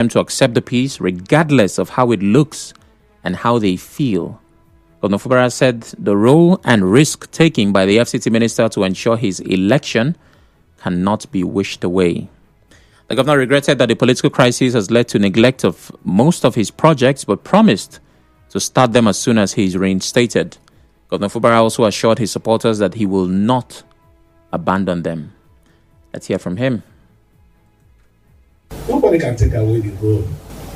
them to accept the peace regardless of how it looks and how they feel. Governor Fubara said the role and risk taken by the FCT minister to ensure his election cannot be wished away. The governor regretted that the political crisis has led to neglect of most of his projects, but promised to start them as soon as he is reinstated. Governor Fubara also assured his supporters that he will not abandon them. Let's hear from him. Nobody can take away the role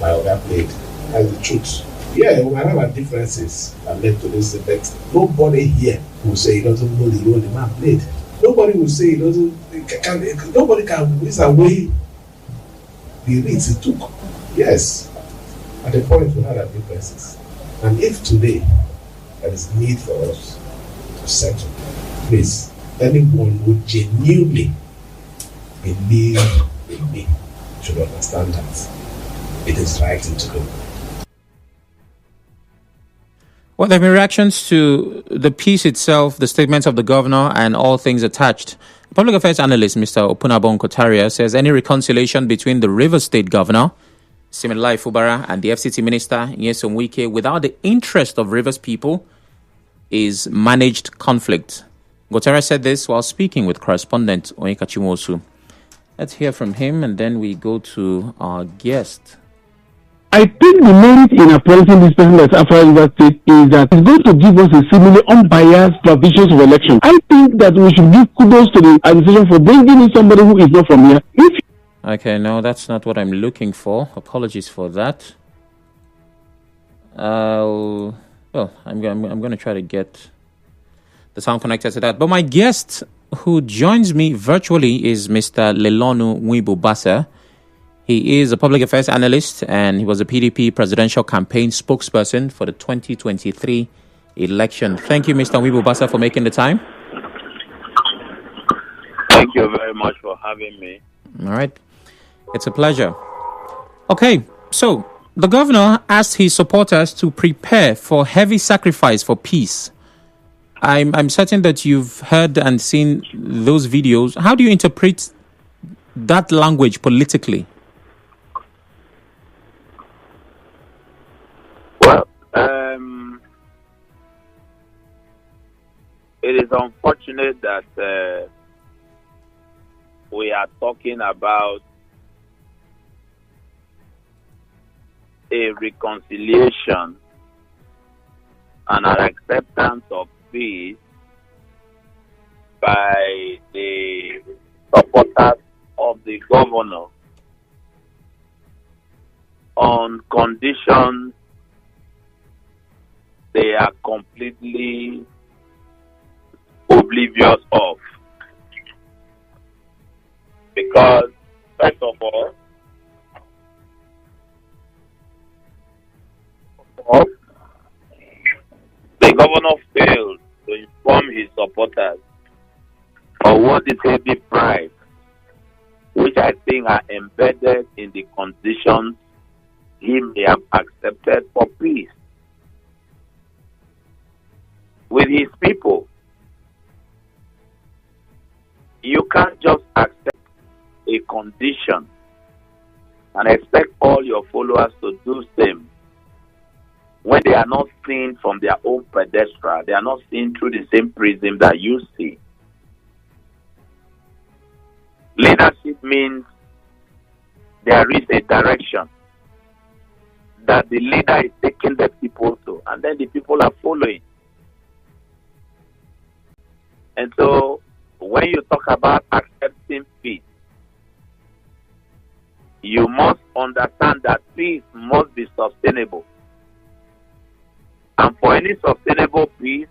my other played. That's the truth. Yeah, we might have our differences that led to this effect. Nobody here will say he doesn't know the role the man played. Nobody will say he doesn't. Nobody can whisk away the risks he took. Yes, at the point we had our differences. And if today there is need for us to settle, please, anyone who genuinely believe in me should understand that it is the right thing to do. Well, there have been reactions to the piece itself, the statements of the governor, and all things attached. Public Affairs Analyst Mr. Opunabon Kotaria says any reconciliation between the Rivers State Governor, Similai Fubara, and the FCT Minister, Nyesom Wike, without the interest of Rivers people, is managed conflict. Kotaria said this while speaking with correspondent Onyeka Chimosu. Let's hear from him, and then we go to our guest. I think the merit in appointing this person as Afro River State is that it's going to give us a similarly unbiased provisions of election. I think that we should give kudos to the administration for bringing in somebody who is not from here. Okay, no, that's not what I'm looking for. Apologies for that. Well, I'm going to try to get the sound connected to that. But my guest who joins me virtually is Mr. Lelonu Nwibubasa. He is a public affairs analyst and he was a PDP presidential campaign spokesperson for the 2023 election. Thank you, Mr. Nwibubasa, for making the time. Thank you very much for having me. All right. It's a pleasure. Okay, so the governor asked his supporters to prepare for heavy sacrifice for peace. I'm certain that you've heard and seen those videos. How do you interpret that language politically? Well, it is unfortunate that we are talking about a reconciliation and an acceptance of peace by the supporters of the governor on conditions they are completely oblivious of. Because, first of all, the governor failed to inform his supporters of what is heavy price, which I think are embedded in the conditions he may have accepted for peace with his people. You can't just accept a condition and expect all your followers to do same when they are not seen from their own pedestal. They are not seen through the same prism that you see. Leadership means there is a direction that the leader is taking the people to, and then the people are following. And so, when you talk about accepting peace, you must understand that peace must be sustainable. And for any sustainable peace,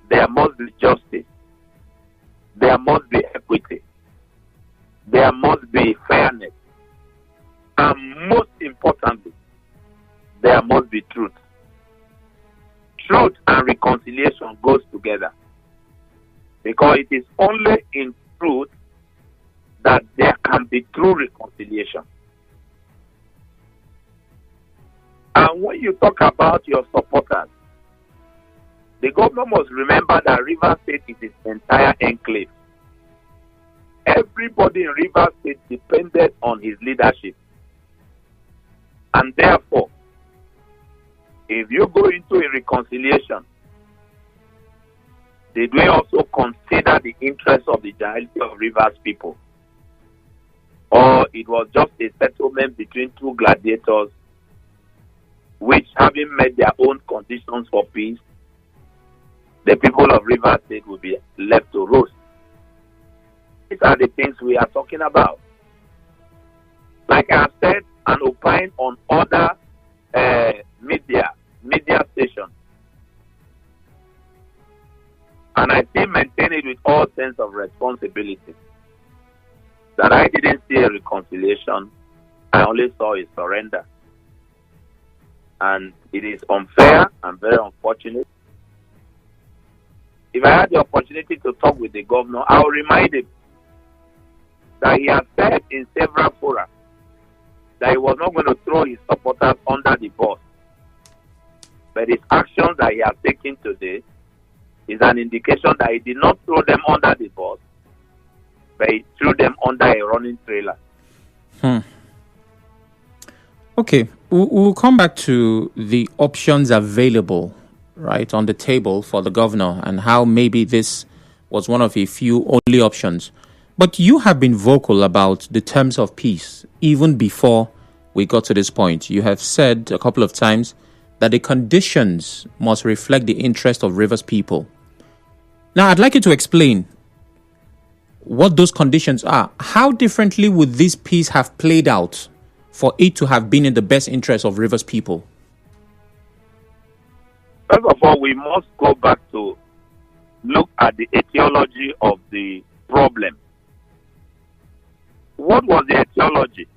there must be justice. There must be equity. There must be fairness. And most importantly, there must be truth. Truth and reconciliation goes together. Because it is only in truth that there can be true reconciliation. And when you talk about your supporters, the governor must remember that Rivers State is its entire enclave. Everybody in Rivers State depended on his leadership. And therefore, if you go into a reconciliation, did we also consider the interests of the generality of Rivers people? Or it was just a settlement between two gladiators, which, having met their own conditions for peace, the people of Rivers State will be left to roast? These are the things we are talking about. Like I said and opined on other media stations, and I still maintain it with all sense of responsibility, that I didn't see a reconciliation. I only saw a surrender. And it is unfair and very unfortunate. If I had the opportunity to talk with the governor, I will remind him that he has said in several fora that he was not going to throw his supporters under the bus. But his actions that he has taken today is an indication that he did not throw them under the bus, but he threw them under a running trailer. Okay, we'll come back to the options available, right, on the table for the governor and how maybe this was one of a few only options. But you have been vocal about the terms of peace even before we got to this point. You have said a couple of times that the conditions must reflect the interest of Rivers people. Now, I'd like you to explain what those conditions are. How differently would this peace have played out for it to have been in the best interest of Rivers people? First of all, we must go back to look at the etiology of the problem. What was the etiology?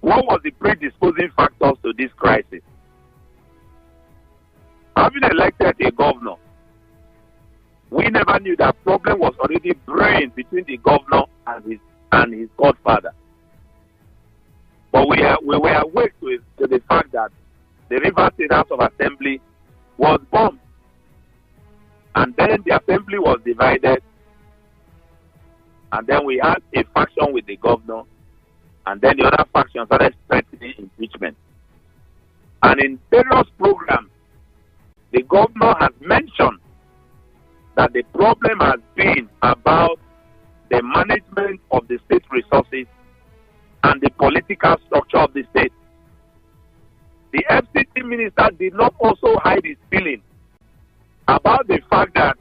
What was the predisposing factors to this crisis? Having elected a governor, we never knew that problem was already brewing between the governor and his godfather. But we were awake to the fact that the Rivers State House of Assembly was bombed. And then the assembly was divided. And then we had a faction with the governor. And then the other faction started threatening impeachment. And in various programs, the governor has mentioned that the problem has been about the management of the state resources and the political structure of the state. The FCT minister did not also hide his feeling about the fact that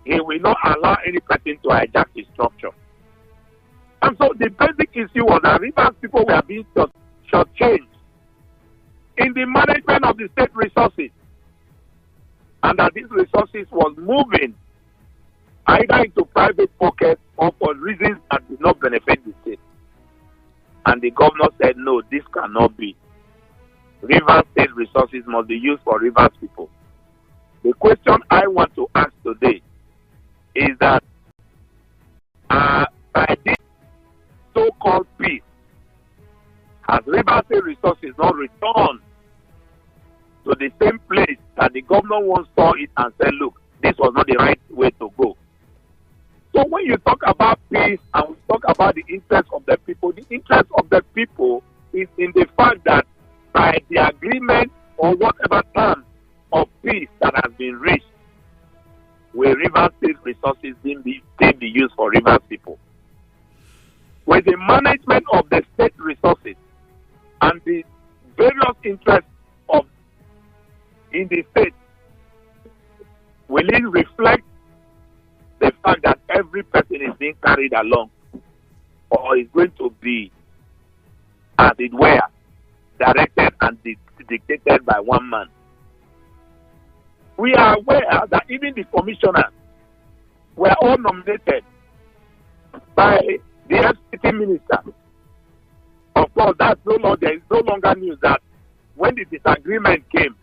he will not allow any person to hijack his structure. And so the basic issue was that Rivers people were being shortchanged in the management of the state resources, and that these resources was moving either into private pockets or for reasons that did not benefit the state. And the governor said, no, this cannot be. Rivers State resources must be used for Rivers people. The question I want to ask today is that by this so-called peace, has Rivers State resources not returned to the same place that the governor once saw it and said, look, this was not the right way to go? So when you talk about peace and we talk about the interest of the people is in the fact that by the agreement or whatever terms of peace that has been reached, will Rivers State resources still be used for Rivers people? With the management of the state resources and the various interests in the state, will it reflect the fact that every person is being carried along, or is going to be, as it were, directed and dictated by one man? We are aware that even the commissioners were all nominated by the FCT minister. Of course, there is no longer news that when the disagreement came,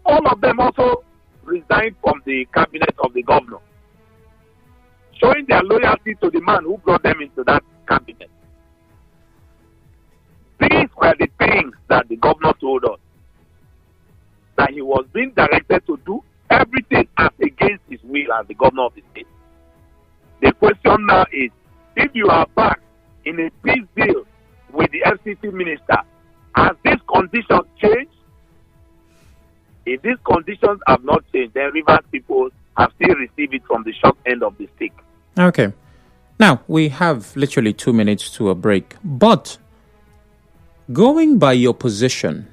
all of them also resigned from the cabinet of the governor, showing their loyalty to the man who brought them into that cabinet. These were the things that the governor told us, that he was being directed to do everything as against his will as the governor of the state. The question now is, if you are back in a peace deal with the FCT minister Has these conditions changed? If these conditions have not changed, then Rivers people have still received it from the short end of the stick. Okay. Now, we have literally 2 minutes to a break. But going by your position,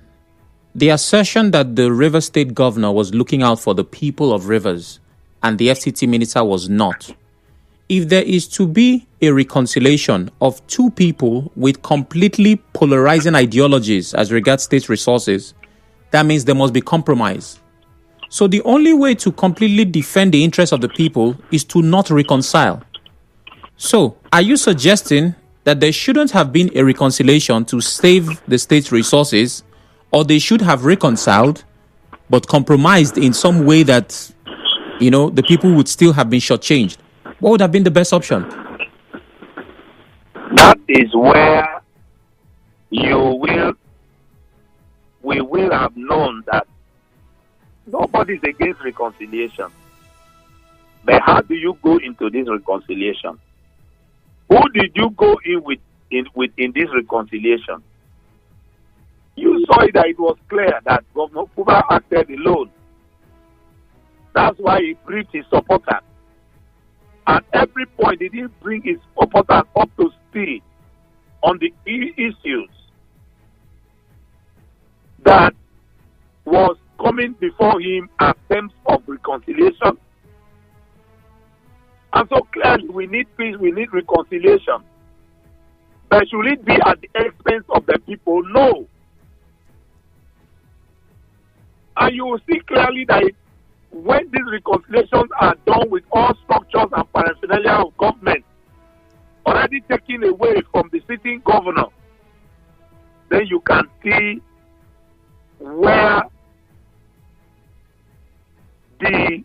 the assertion that the Rivers State governor was looking out for the people of Rivers and the FCT minister was not, if there is to be a reconciliation of two people with completely polarizing ideologies as regards state resources, that means there must be compromise. So the only way to completely defend the interests of the people is to not reconcile. So are you suggesting that there shouldn't have been a reconciliation to save the state's resources, or they should have reconciled but compromised in some way that, the people would still have been shortchanged? What would have been the best option? That is where we will have known that nobody is against reconciliation. But how do you go into this reconciliation? Who did you go in with in this reconciliation? You saw that it was clear that Governor Fubara acted alone. That's why he briefed his supporters. At every point, he didn't bring his supporters up to speed on the issues that was coming before him as terms of reconciliation. And so clearly, we need peace, we need reconciliation. But should it be at the expense of the people? No. And you will see clearly that when these reconciliations are done with all structures and paraphernalia of government already taken away from the sitting governor, then you can see where the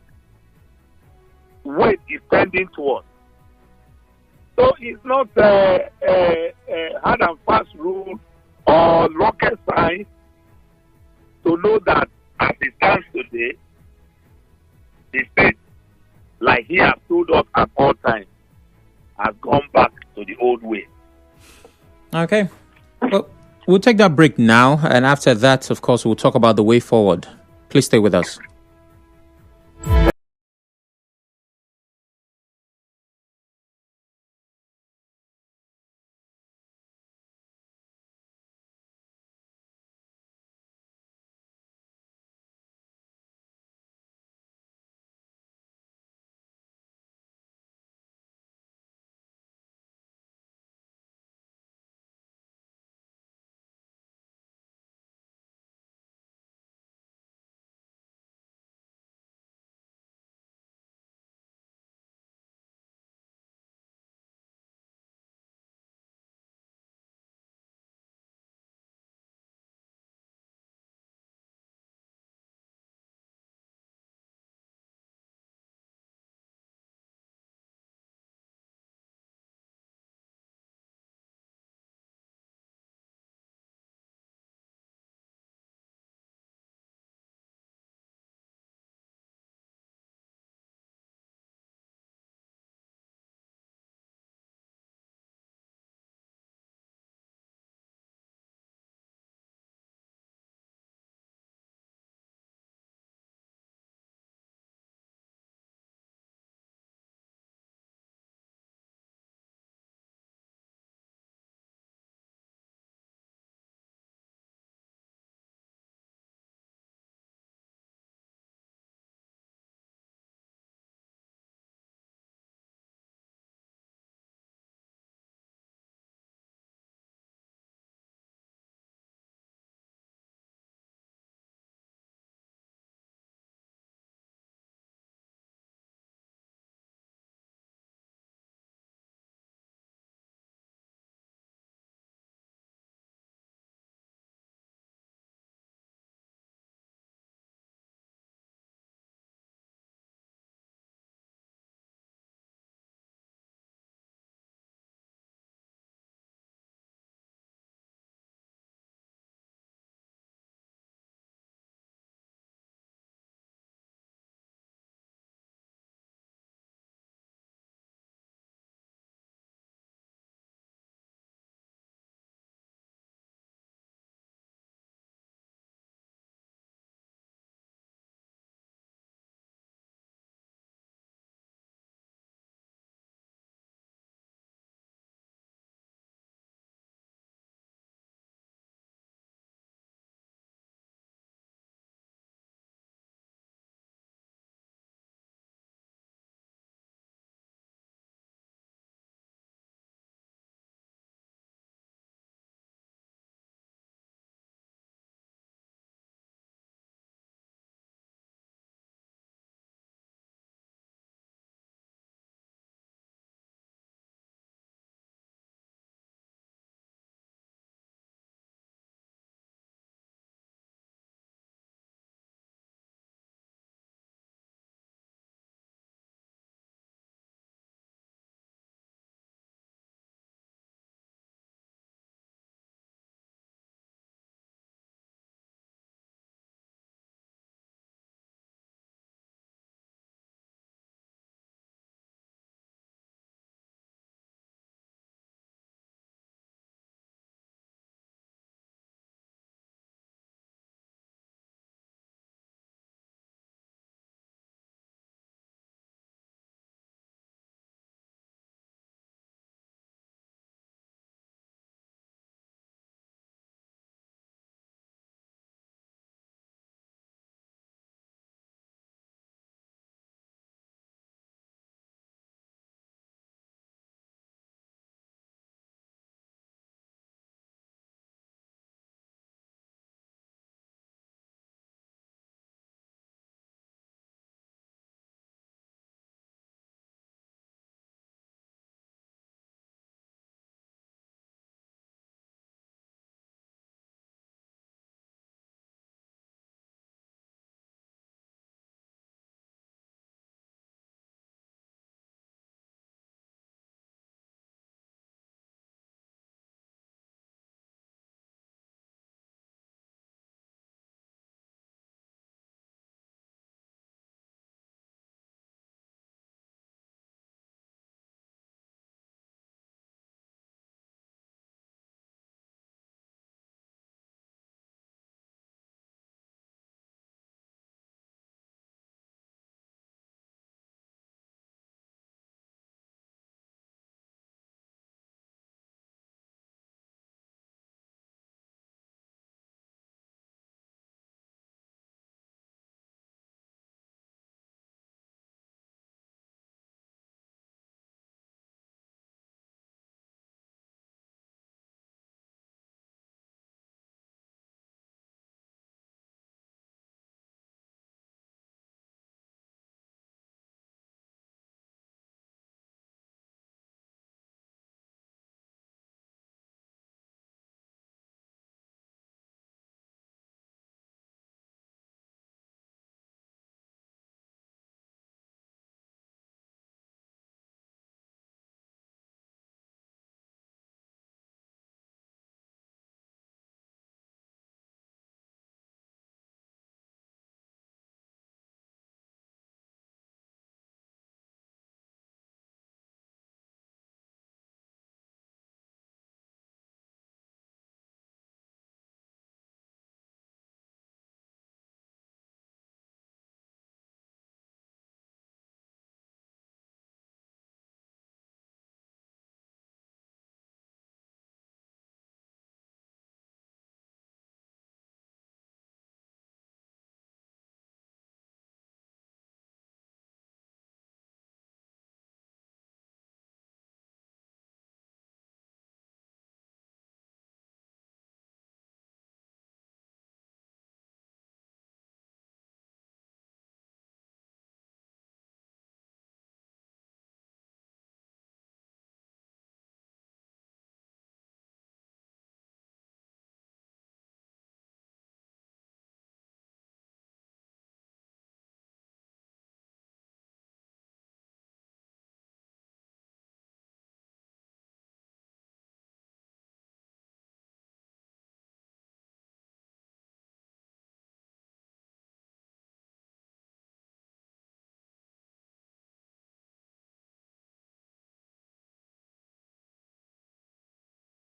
weight is tending towards. So it's not a hard and fast rule or rocket science to know that as it stands today, the state, like he has told us at all times, has gone back to the old way. Okay. Well, we'll take that break now, and after that, of course, we'll talk about the way forward. Please stay with us.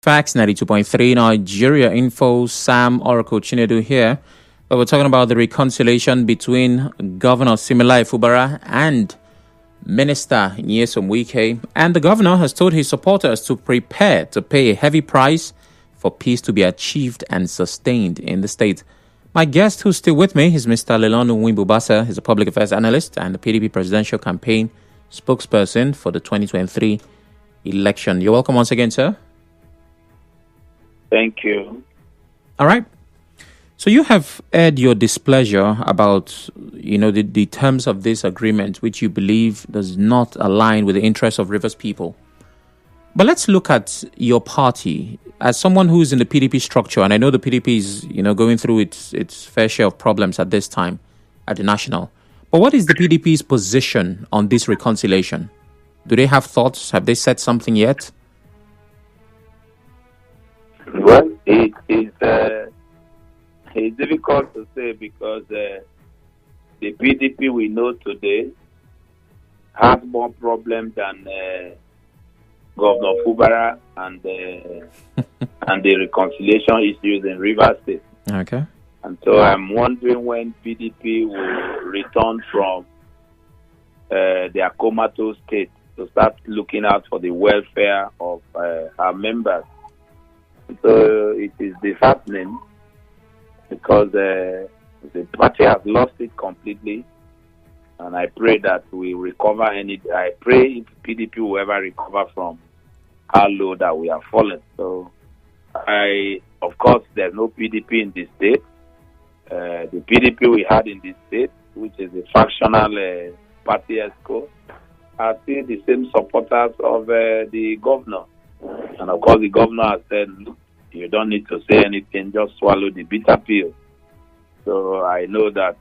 Facts 92.3 Nigeria Info, Sam Oracle Chinedu here. But we're talking about the reconciliation between Governor Similai Fubara and Minister Nyesom Wike. And the governor has told his supporters to prepare to pay a heavy price for peace to be achieved and sustained in the state. My guest who's still with me is Mr. Lelonu Nwibubasa. He's a public affairs analyst and the PDP presidential campaign spokesperson for the 2023 election. You're welcome once again, sir. Thank you. All right. So you have aired your displeasure about, the terms of this agreement, which you believe does not align with the interests of Rivers people. But let's look at your party as someone who's in the PDP structure, and I know the PDP is, going through its fair share of problems at this time at the national. But what is the PDP's position on this reconciliation? Do they have thoughts? Have they said something yet? Well, it's difficult to say because the PDP we know today has more problems than Governor Fubara and the reconciliation issues in Rivers State. Okay. And so I'm wondering when PDP will return from their comatose state to start looking out for the welfare of our members. So it is disheartening because the party has lost it completely, and I pray that we recover. I pray if PDP will ever recover from how low that we have fallen. So, of course, there's no PDP in this state. The PDP we had in this state, which is a factional party ESCO, are still the same supporters of the governor. And of course, the governor has said, look, you don't need to say anything, just swallow the bitter pill. So I know that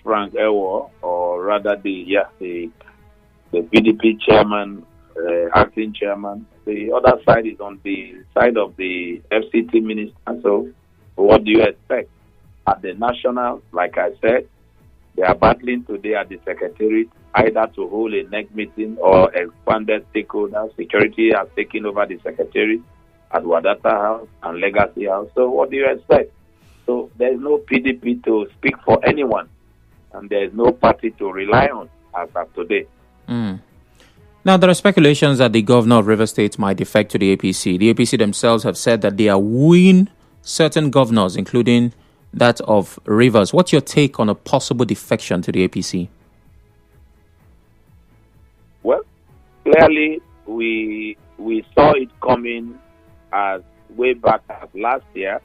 Frank Ewo, or rather the PDP chairman, acting chairman, the other side is on the side of the FCT minister. So what do you expect? At the national, like I said, they are battling today at the secretariat either to hold a next meeting or expanded stakeholder. Security has taken over the secretariat at Wadata House and Legacy House. So what do you expect? So there is no PDP to speak for anyone, and there is no party to rely on as of today. Now, there are speculations that the governor of Rivers State might defect to the APC. The APC themselves have said that they are wooing certain governors, including that of Rivers. What's your take on a possible defection to the APC? Well, clearly we saw it coming as way back as last year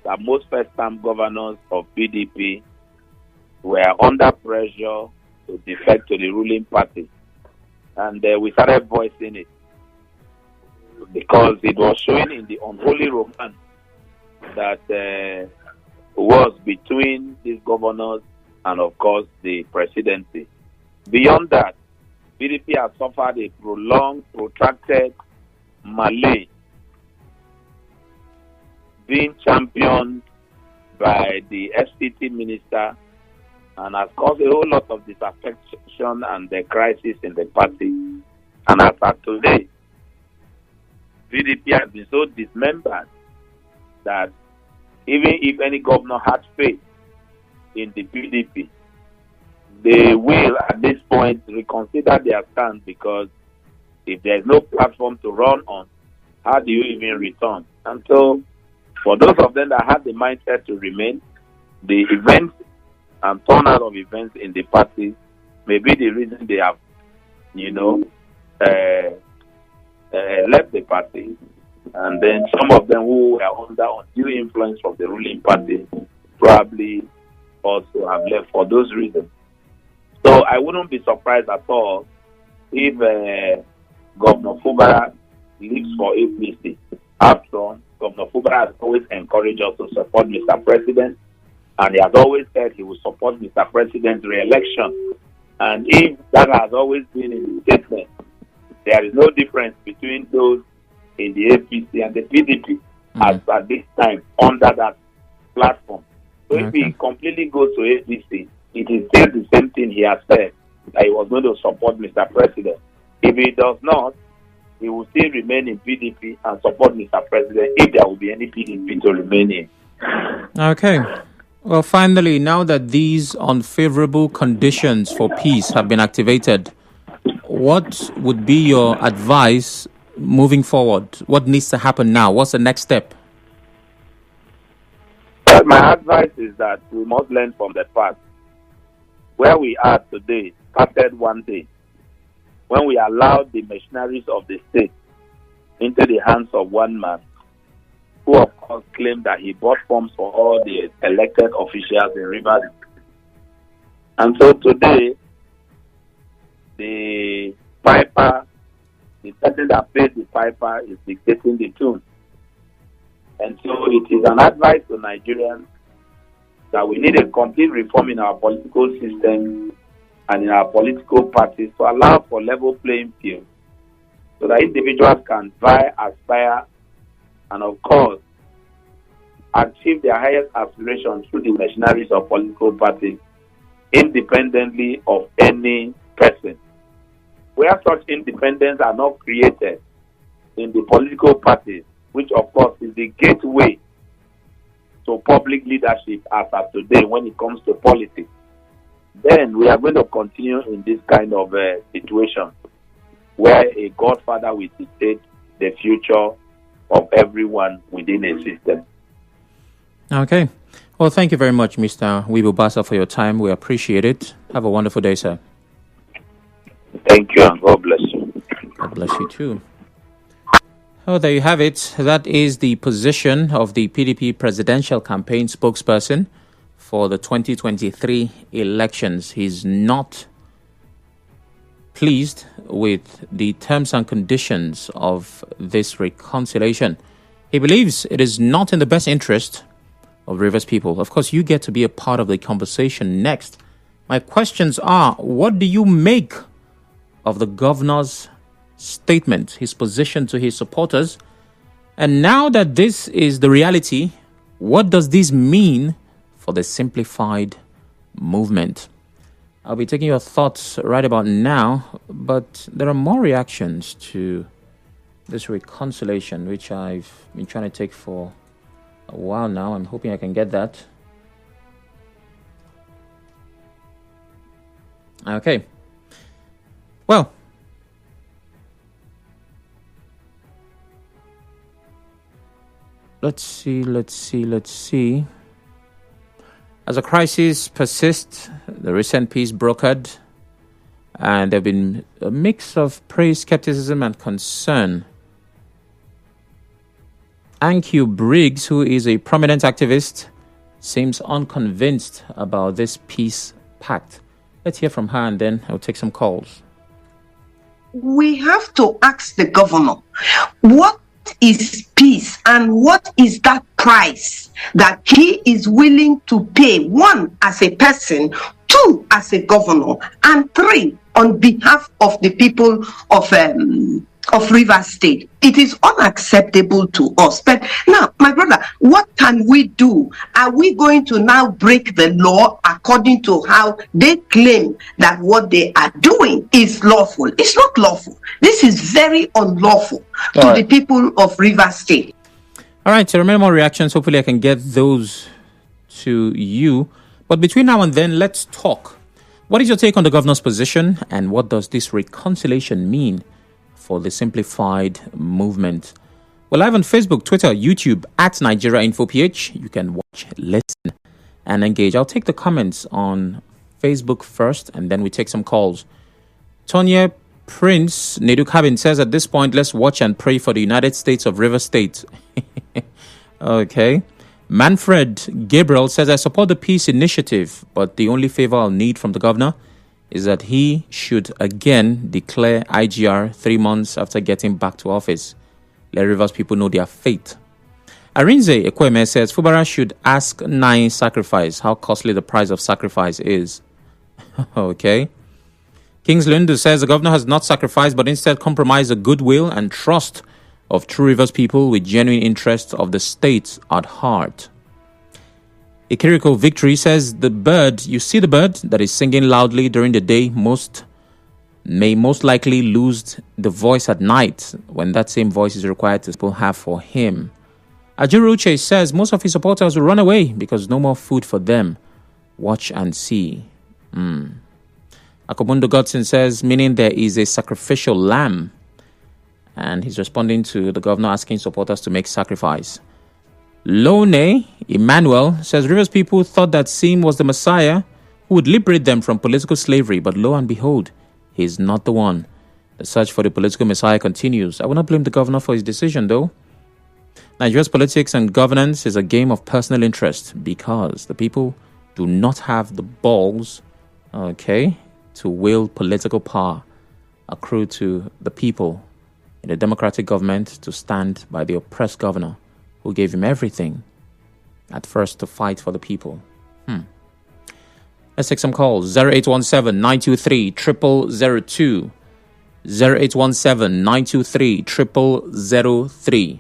that most first-time governors of PDP were under pressure to defect to the ruling party. And we started voicing it because it was showing in the unholy romance that was between these governors and, of course, the presidency. Beyond that, PDP has suffered a prolonged, protracted melee being championed by the FCT minister and has caused a whole lot of disaffection and the crisis in the party. And as of today, PDP has been so dismembered that even if any governor had faith in the PDP, they will at this point reconsider their stand, because if there's no platform to run on, how do you even return? And so for those of them that have the mindset to remain, the events and turnout of events in the party may be the reason they have, left the party. And then some of them who were under undue influence of the ruling party probably also have left for those reasons. So I wouldn't be surprised at all if Governor Fubara leaves for APC. After all, Governor Fubara has always encouraged us to support Mr. President, and he has always said he will support Mr. President's re-election. And if that has always been in his statement, there is no difference between those in the APC and the PDP as at this time under that platform. So if he completely goes to APC, it is still the same thing he has said, that he was going to support Mr. President. If he does not, he will still remain in PDP and support Mr. President if there will be any PDP to remain in. Okay. Well, finally, now that these unfavorable conditions for peace have been activated, what would be your advice moving forward? What needs to happen now? What's the next step? Well, my advice is that we must learn from the past. Where we are today started one day when we allowed the machineries of the state into the hands of one man, who of course claimed that he bought forms for all the elected officials in Rivers. And so today, the piper, the person that pays the piper is dictating the tune. And so it is an advice to Nigerians that we need a complete reform in our political system and in our political parties to allow for level playing field so that individuals can vie, aspire, and of course, achieve their highest aspirations through the machineries of political parties independently of any person. Where such independence are not created in the political parties, which of course is the gateway to public leadership as of today when it comes to politics, then we are going to continue in this kind of situation where a godfather will dictate the future of everyone within a system. Okay. Well, thank you very much, Mr. Nwibubasa, for your time. We appreciate it. Have a wonderful day, sir. Thank you, and God bless you. God bless you too. Oh, there you have it. That is the position of the PDP presidential campaign spokesperson for the 2023 elections. He's not pleased with the terms and conditions of this reconciliation. He believes it is not in the best interest of Rivers people. Of course, you get to be a part of the conversation next. My questions are, what do you make of the governor's statement, his position to his supporters? And now that this is the reality, what does this mean for the simplified movement? I'll be taking your thoughts right about now, but there are more reactions to this reconciliation, which I've been trying to take for a while now. I'm hoping I can get that. Okay. Well, let's see. As a crisis persists, the recent peace brokered, and there have been a mix of praise, skepticism, and concern. Anq Briggs, who is a prominent activist, seems unconvinced about this peace pact. Let's hear from her, and then I'll take some calls. We have to ask the governor, what is peace and what is that price that he is willing to pay, one, as a person, two, as a governor, and three, on behalf of the people of Rivers State. It is unacceptable to us. But now, my brother, what can we do? Are we going to now break the law according to how they claim that what they are doing is lawful? It's not lawful. This is very unlawful to the people of Rivers State. All right, so remember more reactions. Hopefully I can get those to you. But between now and then, let's talk. What is your take on the governor's position, and what does this reconciliation mean for the simplified movement? We're live on Facebook, Twitter, YouTube, at Nigeria Info PH. You can watch, listen, and engage. I'll take the comments on Facebook first, and then we take some calls. Tonya Prince Nedukabin says, at this point, let's watch and pray for the United States of River State. Okay. Manfred Gabriel says, I support the peace initiative, but the only favor I'll need from the governor is that he should again declare IGR 3 months after getting back to office. Let Rivers people know their fate. Arinze Ekweme says, Fubara should ask Nine sacrifice how costly the price of sacrifice is. Okay. Kings Lundu says, the governor has not sacrificed, but instead compromised the goodwill and trust of true Rivers people with genuine interests of the state at heart. Ikiriko Victory says, the bird, you see the bird that is singing loudly during the day most may most likely lose the voice at night when that same voice is required to still have for him. Ajiruche says most of his supporters will run away because no more food for them. Watch and see. Akobundo Godson says, meaning there is a sacrificial lamb. And he's responding to the governor asking supporters to make sacrifice. Lone Emmanuel says Rivers people thought that Sim was the Messiah who would liberate them from political slavery, but lo and behold, he is not the one. The search for the political Messiah continues. I will not blame the governor for his decision, though. Nigeria's politics and governance is a game of personal interest because the people do not have the balls, to wield political power accrued to the people in a democratic government to stand by the oppressed governor who gave him everything at first to fight for the people. Let's take some calls. 0817-923-0002. 0817-923-0003.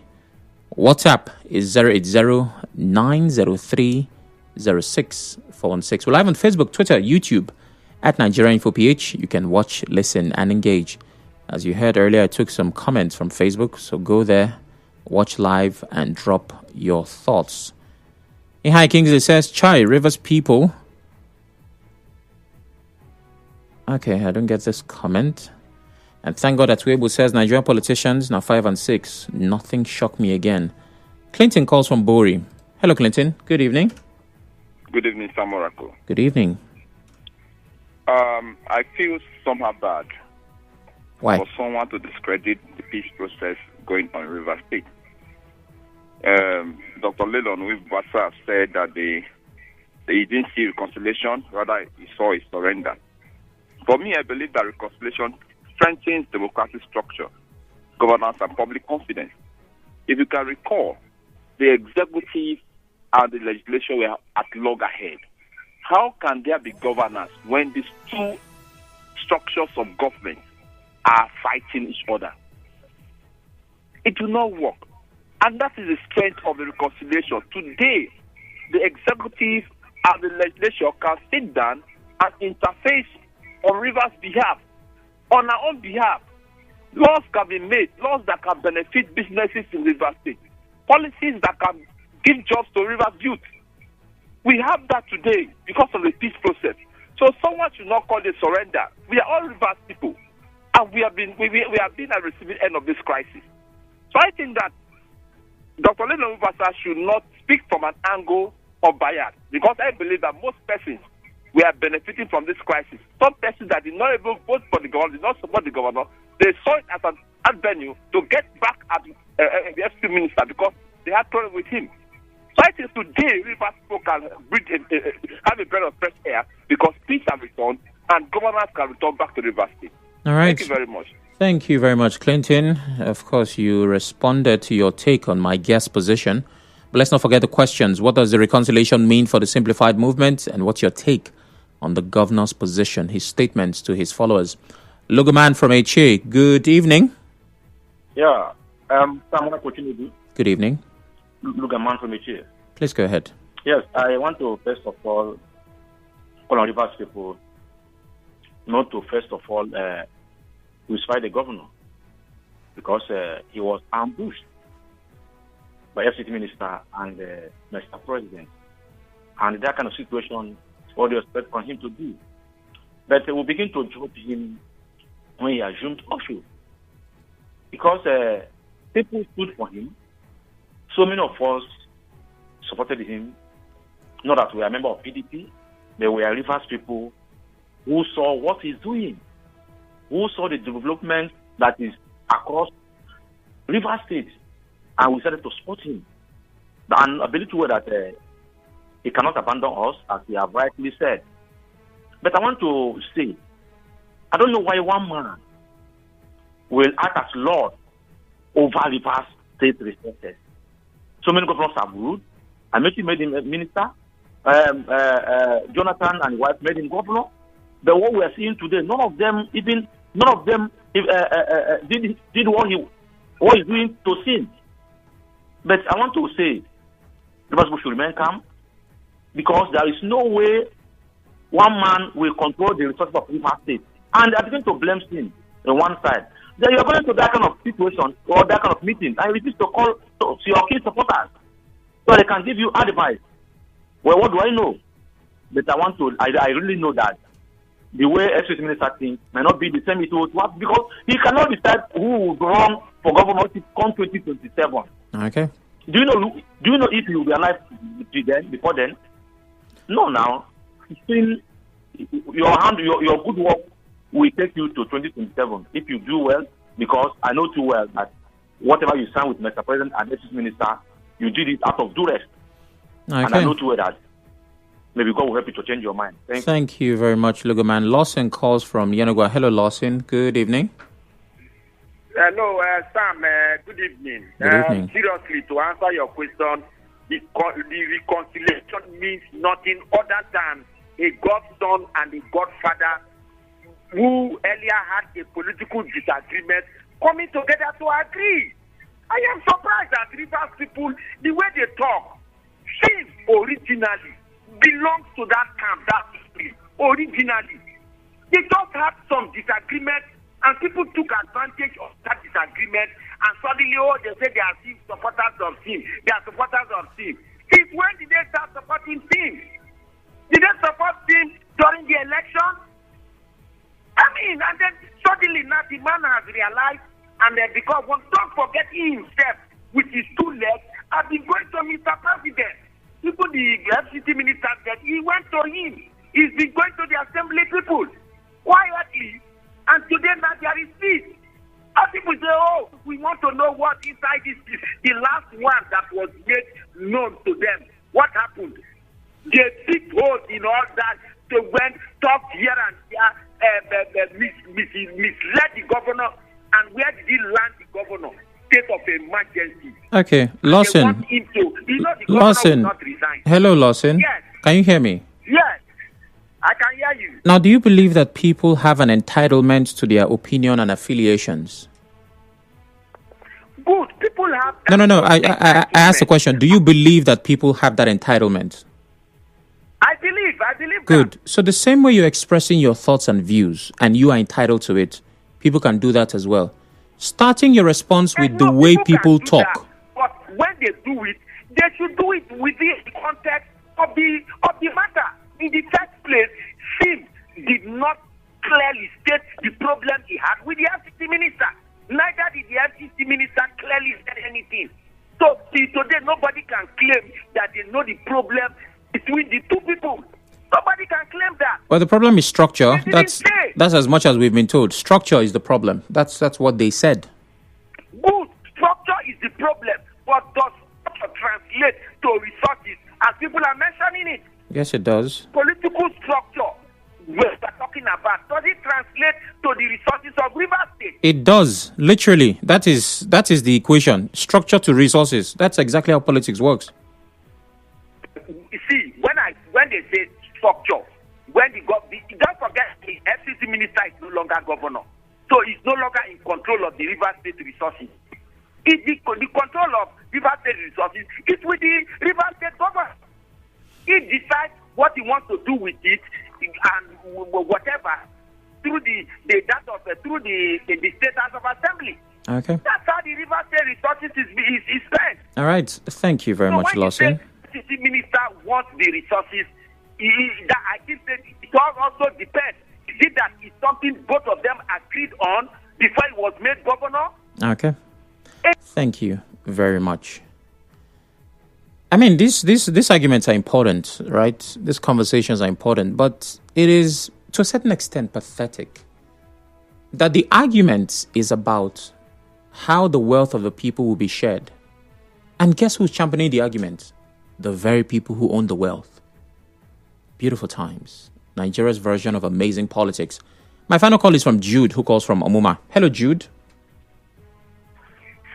WhatsApp is 080-903-0646. We're live on Facebook, Twitter, YouTube at Nigeria Info PH. You can watch, listen, and engage. As you heard earlier, I took some comments from Facebook, so go there, watch live, and drop your thoughts. Hey, hi, Kingsley says, Chai, Rivers people. Okay, I don't get this comment. And thank God that Weibo says, Nigerian politicians, now 5 and 6. Nothing shocked me again. Clinton calls from Bori. Hello, Clinton. Good evening. Good evening, Sam Oracle. Good evening. I feel somehow bad. Why? For someone to discredit the peace process going on in Rivers State. Dr. Lelonu Nwibubasa said that he didn't see reconciliation, rather he saw a surrender. For me, I believe that reconciliation strengthens democratic structure, governance, and public confidence. If you can recall, the executive and the legislature were at loggerhead. How can there be governance when these two structures of government are fighting each other? It will not work. And that is the strength of the reconciliation. Today, the executive and the legislature can sit down and interface on Rivers' behalf, on our own behalf. Laws can be made, laws that can benefit businesses in Rivers State, policies that can give jobs to Rivers youth. We have that today because of the peace process. So someone should not call it surrender. We are all Rivers people, and we have been at the receiving end of this crisis. So I think that Dr. Lelonu Nwibubasa should not speak from an angle of bias, because I believe that most persons we are benefiting from this crisis. Some persons that did not even vote for the governor, did not support the governor, they saw it as an avenue to get back at the FCT minister because they had trouble with him. So I think today Rivers people can have a breath of fresh air because peace has returned and governance can return back to Rivers State. All right. Thank you very much. Thank you very much, Clinton. Of course, you responded to your take on my guest position. But let's not forget the questions. What does the reconciliation mean for the simplified movement? And what's your take on the governor's position, his statements to his followers? Logoman from HA, good evening. Yeah, someone continue. Good evening. Logoman from HA. Please go ahead. Yes, I want to first of all call on Rivers people not to first of all crucify the governor because he was ambushed by FCT minister and Mr. President. And that kind of situation, all the respect for him to do. But we begin to judge him when he assumed office. Because people stood for him. So many of us supported him. Not that we are a member of PDP, but we are Rivers people who saw what he's doing, who saw the development that is across Rivers State, and we started to support him. And I believe that he cannot abandon us, as we have rightly said. But I want to say, I don't know why one man will act as Lord over Rivers State resources. So many governors have ruled. I made him a minister. Jonathan and his wife made him governor. But what we are seeing today, none of them did what he's doing to sin. But I want to say, Rivers should remain calm, because there is no way one man will control the resources of Rivers State. and they are going to blame him on one side. Then you are going to that kind of situation or that kind of meeting and refuse to call to your key supporters so they can give you advice. Well, what do I know? But I really know that the way FCT minister thinks may not be the same it was because he cannot decide who will run for governorship come 2027. Okay. Do you know if he will be alive before then? No, now. Still, your good work will take you to 2027 if you do well, because I know too well that whatever you signed with Mr. President and FCT minister, you did it out of duress. Okay. And I know too well that maybe God will help you to change your mind. Thank you very much, Lugoman. Lawson calls from Yenagoa. Hello, Lawson. Good evening. Hello, Sam. Good evening. Good evening. Seriously, to answer your question, the reconciliation means nothing other than a godson and a godfather who earlier had a political disagreement coming together to agree. I am surprised that Rivers people, the way they talk, seems originally belongs to that camp, that history, originally. They just had some disagreement and people took advantage of that disagreement and suddenly, they say they are supporters of him. They are supporters of him. Since when did they start supporting him? Did they support him during the election? I mean, and then suddenly now the man has realized, and then because don't forget he himself with his two legs has been going to Mr. President. Even the FCT minister said he went to him. He's been going to the assembly people quietly, and today now there is peace. And people say, oh, we want to know what inside this is. The last one that was made known to them. What happened? They picked holes in all that. They went, talked here and there, misled the governor. And where did he land the governor? State of emergency. Okay, Lawson. Lawson. Hello, Lawson. Yes. Can you hear me? Yes, I can hear you. Now, do you believe that people have an entitlement to their opinion and affiliations? Good. People have... No. I asked the question. Do you believe that people have that entitlement? I believe Good. that. So the same way you're expressing your thoughts and views, and you are entitled to it, people can do that as well. Starting your response with the way people talk. That, but when they do it, they should do it within the context of the matter. In the first place, Sim did not clearly state the problem he had with the FCT minister. Neither did the FCT minister clearly say anything. So till today, nobody can claim that they know the problem between the two people. Nobody can claim that. Well, the problem is structure. That's as much as we've been told. Structure is the problem. That's what they said. Good. Structure is the problem. But does structure translate to resources as people are mentioning it? Yes, it does. Political structure we're talking about, does it translate to the resources of Rivers State? It does. Literally. That is the equation. Structure to resources. That's exactly how politics works. You see, when they say structure, don't forget the FCC minister is no longer governor. So he's no longer in control of the Rivers State resources. The control of Rivers State resources is with the Rivers State governor. He decides what he wants to do with it and whatever through the State House of Assembly. Okay. That's how the Rivers State resources is spent. All right. Thank you very much, Lawson. The FCC minister wants the resources. I think that it also depends. Is it that it's something both of them agreed on before he was made governor? Okay. Thank you very much. I mean, these arguments are important, right? These conversations are important, but it is, to a certain extent, pathetic that the argument is about how the wealth of the people will be shared. And guess who's championing the argument? The very people who own the wealth. Beautiful times. Nigeria's version of amazing politics. My final call is from Jude, who calls from Omuma. Hello, Jude.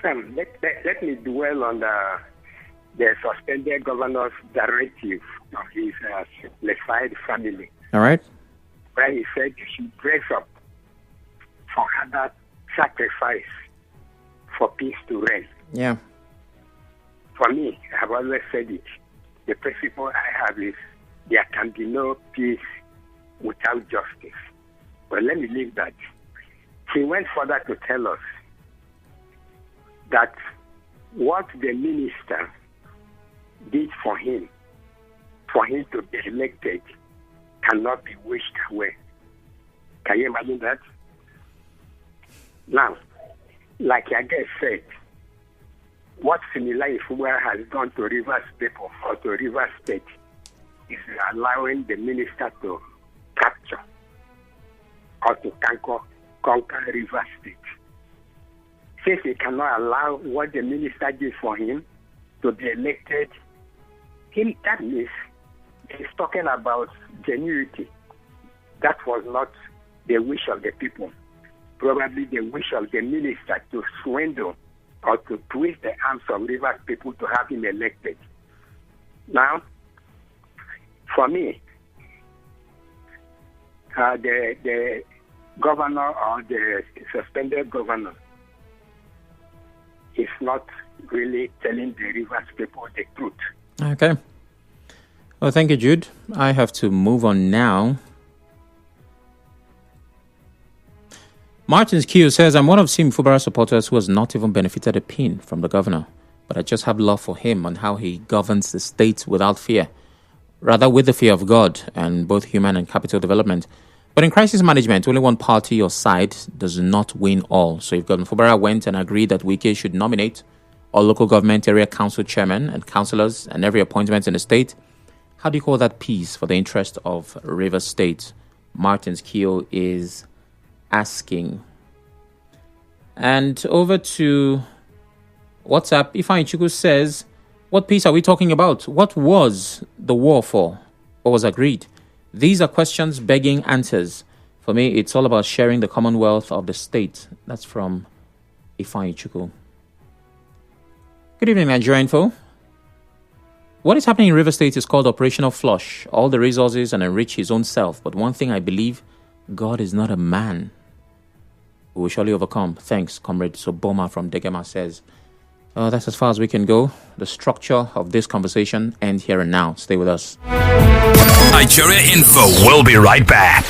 Sam, let me dwell on the suspended governor's directive of his simplified family. All right. Where he said you should brace up for other sacrifice for peace to reign. Yeah. For me, I've always said it. The principle I have is there can be no peace without justice. Well, let me leave that. He went further to tell us that what the minister did for him to be elected, cannot be wished away. Can you imagine that? Now, like I guess said, what similar Fubara has done to Rivers people or to Rivers State is allowing the minister to capture or to conquer Rivers State. Since he cannot allow what the minister did for him to be elected, that means he's talking about genuinity. That was not the wish of the people. Probably the wish of the minister to swindle or to twist the arms of Rivers people to have him elected. Now, for me, the governor or the suspended governor is not really telling the Rivers people the truth. Okay. Well, thank you, Jude. I have to move on now. Martins Q says, I'm one of Sim Fubara supporters who has not even benefited a pin from the governor, but I just have love for him and how he governs the state without fear, rather with the fear of God and both human and capital development. But in crisis management, only one party or side does not win all. So if Governor Fubara went and agreed that Wike should nominate all local government area council chairmen and councillors and every appointment in the state, how do you call that peace for the interest of Rivers State? Martins Keo is asking. And over to WhatsApp, Ifeanyi Chukwu says, what peace are we talking about? What was the war for? What was agreed? These are questions begging answers. For me, it's all about sharing the commonwealth of the state. That's from Ifeanyi Chukwu. Good evening, Nigeria Info. What is happening in River State is called operational flush. All the resources and enrich his own self. But one thing I believe, God is not a man. We will surely overcome. Thanks, Comrade Soboma from Degema says. That's as far as we can go. The structure of this conversation ends here and now. Stay with us. Nigeria Info will be right back.